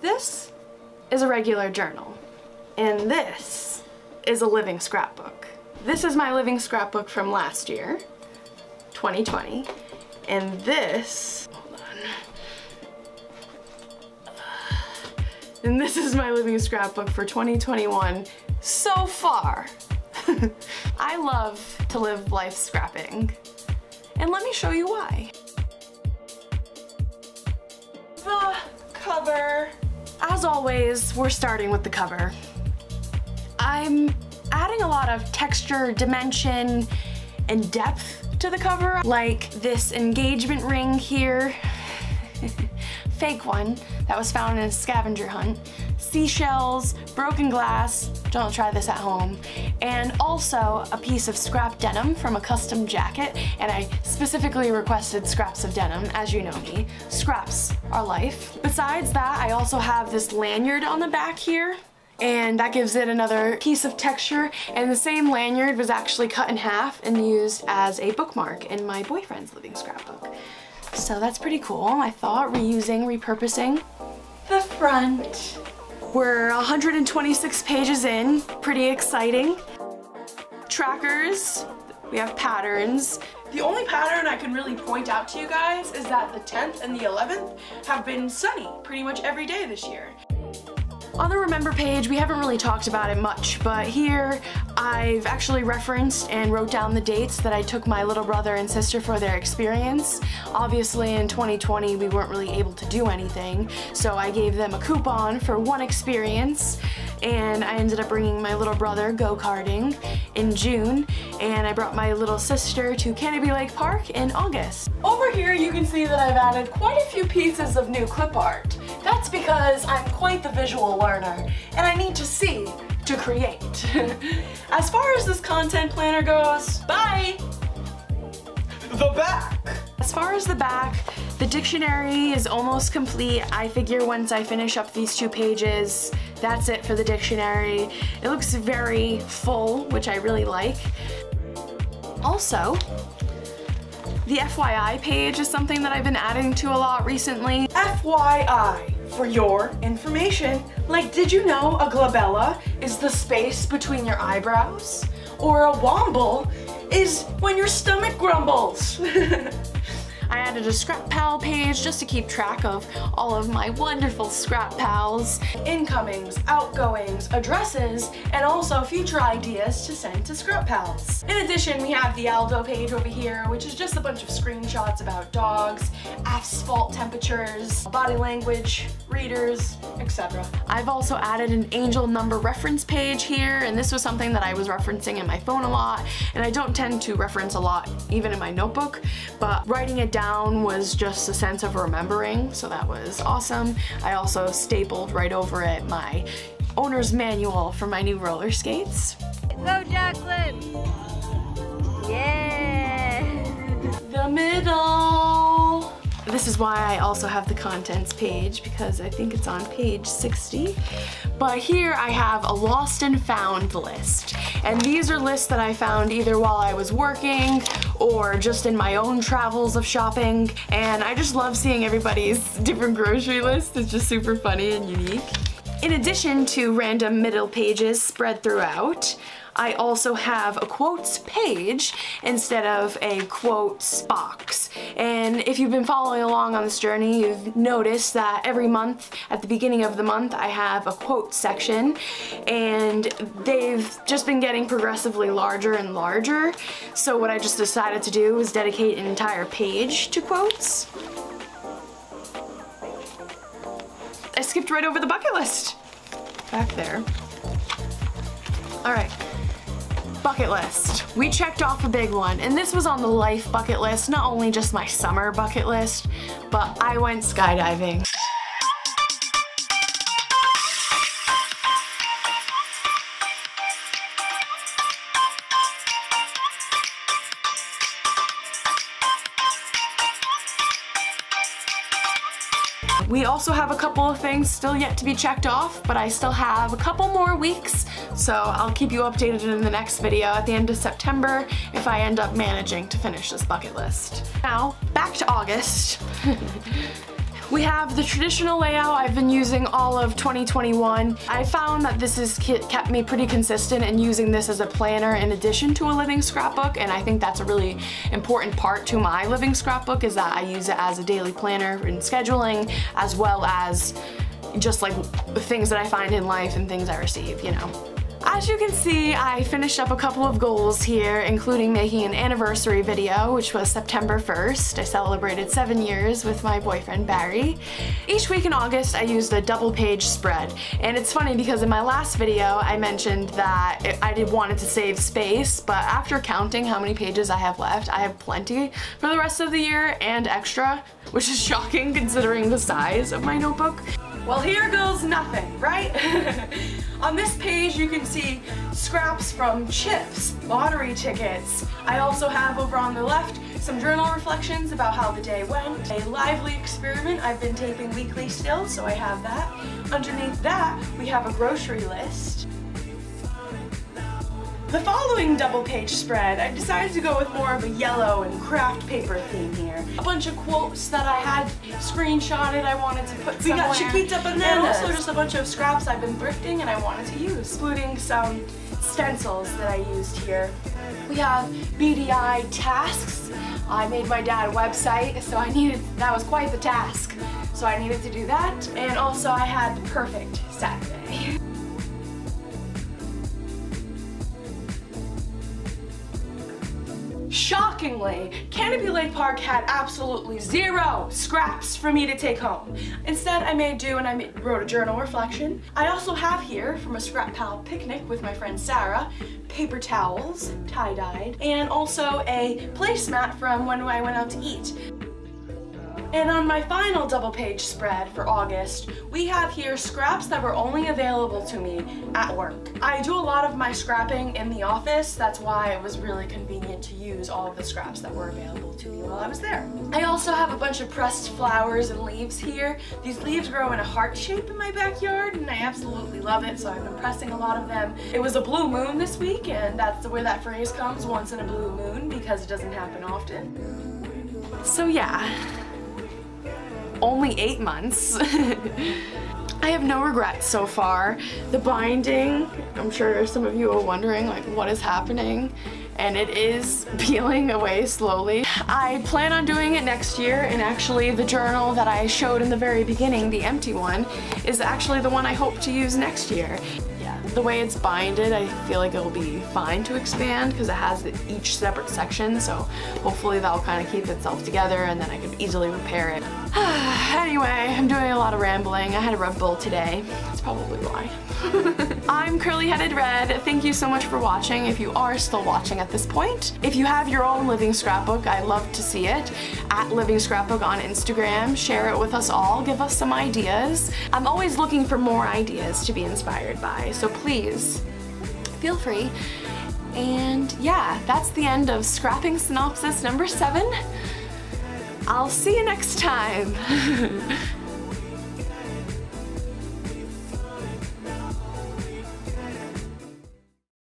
This is a regular journal, and this is a living scrapbook. This is my living scrapbook from last year, 2020, and this, hold on, and this is my living scrapbook for 2021 so far. I love to live life scrapping, and let me show you why. The cover. As always, we're starting with the cover. I'm adding a lot of texture, dimension, and depth to the cover, like this engagement ring here. Fake one that was found in a scavenger hunt. Seashells, broken glass, don't try this at home, and also a piece of scrap denim from a custom jacket, and I specifically requested scraps of denim, as you know me. Scraps are life. Besides that, I also have this lanyard on the back here, and that gives it another piece of texture, and the same lanyard was actually cut in half and used as a bookmark in my boyfriend's living scrapbook. So that's pretty cool, I thought, repurposing. The front. We're 126 pages in, pretty exciting. Trackers, we have patterns. The only pattern I can really point out to you guys is that the 10th and the 11th have been sunny pretty much every day this year. On the Remember page, we haven't really talked about it much, but here I've actually referenced and wrote down the dates that I took my little brother and sister for their experience. Obviously in 2020 we weren't really able to do anything, so I gave them a coupon for one experience, and I ended up bringing my little brother go-karting in June, and I brought my little sister to Canopy Lake Park in August. Over here you can see that I've added quite a few pieces of new clip art. That's because I'm quite the visual learner, and I need to see to create. As far as this content planner goes, bye! The back! As far as the back, the dictionary is almost complete. I figure once I finish up these 2 pages, that's it for the dictionary. It looks very full, which I really like. Also, the FYI page is something that I've been adding to a lot recently. FYI, for your information, like, did you know a glabella is the space between your eyebrows? Or a womble is when your stomach grumbles? I added a Scrap Pal page just to keep track of all of my wonderful Scrap Pals, incomings, outgoings, addresses, and also future ideas to send to Scrap Pals. In addition, we have the Aldo page over here, which is just a bunch of screenshots about dogs, asphalt temperatures, body language, readers, etc. I've also added an angel number reference page here, and this was something that I was referencing in my phone a lot, and I don't tend to reference a lot even in my notebook, but writing it down was just a sense of remembering, so that was awesome. I also stapled right over it my owner's manual for my new roller skates. Go Jacqueline! Yeah! The middle! This is why I also have the contents page, because I think it's on page 60. But here I have a lost and found list. And these are lists that I found either while I was working or just in my own travels of shopping. And I just love seeing everybody's different grocery lists. It's just super funny and unique. In addition to random middle pages spread throughout, I also have a quotes page instead of a quotes box. And if you've been following along on this journey, you've noticed that every month, at the beginning of the month, I have a quotes section, and they've just been getting progressively larger and larger. So what I just decided to do was dedicate an entire page to quotes. I skipped right over the bucket list. Back there. All right. Bucket list. We checked off a big one, and this was on the life bucket list, not only just my summer bucket list, but I went skydiving. We also have a couple of things still yet to be checked off, but I still have a couple more weeks, so I'll keep you updated in the next video at the end of September if I end up managing to finish this bucket list. Now, back to August. We have the traditional layout I've been using all of 2021. I found that this has kept me pretty consistent in using this as a planner in addition to a living scrapbook, and I think that's a really important part to my living scrapbook, is that I use it as a daily planner in scheduling, as well as just like things that I find in life and things I receive, you know. As you can see, I finished up a couple of goals here, including making an anniversary video, which was September 1st. I celebrated 7 years with my boyfriend, Barry. Each week in August, I used a double-page spread. And it's funny because in my last video, I mentioned that I wanted to save space, but after counting how many pages I have left, I have plenty for the rest of the year and extra, which is shocking considering the size of my notebook. Well, here goes nothing, right? On this page, you can see scraps from chips, lottery tickets. I also have over on the left some journal reflections about how the day went. A lively experiment I've been taping weekly still, so I have that. Underneath that, we have a grocery list. The following double-page spread, I decided to go with more of a yellow and craft paper theme here. A bunch of quotes that I had screenshotted I wanted to put somewhere. We got Chiquita bananas! And also just a bunch of scraps I've been thrifting and I wanted to use, including some stencils that I used here. We have BDI tasks. I made my dad a website, so that was quite the task. So I needed to do that. And also I had the perfect Saturday. Shockingly, Canopy Lake Park had absolutely zero scraps for me to take home. Instead, I made do and I wrote a journal reflection. I also have here, from a Scrap Pal picnic with my friend Sarah, paper towels, tie-dyed, and also a placemat from when I went out to eat. And on my final double-page spread for August, we have here scraps that were only available to me at work. I do a lot of my scrapping in the office, that's why it was really convenient to use all of the scraps that were available to me while I was there. I also have a bunch of pressed flowers and leaves here. These leaves grow in a heart shape in my backyard, and I absolutely love it, so I've been pressing a lot of them. It was a blue moon this week, and that's where that phrase comes, once in a blue moon, because it doesn't happen often. So yeah. Only 8 months. I have no regrets so far. The binding, I'm sure some of you are wondering like what is happening, and it is peeling away slowly. I plan on doing it next year, and actually the journal that I showed in the very beginning, the empty one, is actually the one I hope to use next year. The way it's binded, I feel like it'll be fine to expand because it has each separate section, so hopefully that'll kind of keep itself together and then I can easily repair it. Anyway, I'm doing a lot of rambling. I had a Red Bull today. That's probably why. I'm Curly Headed Red. Thank you so much for watching, if you are still watching at this point. If you have your own living scrapbook, I'd love to see it. At Living Scrapbook on Instagram. Share it with us all. Give us some ideas. I'm always looking for more ideas to be inspired by, so please feel free. And yeah, that's the end of Scrapping Synopsis number 7. I'll see you next time.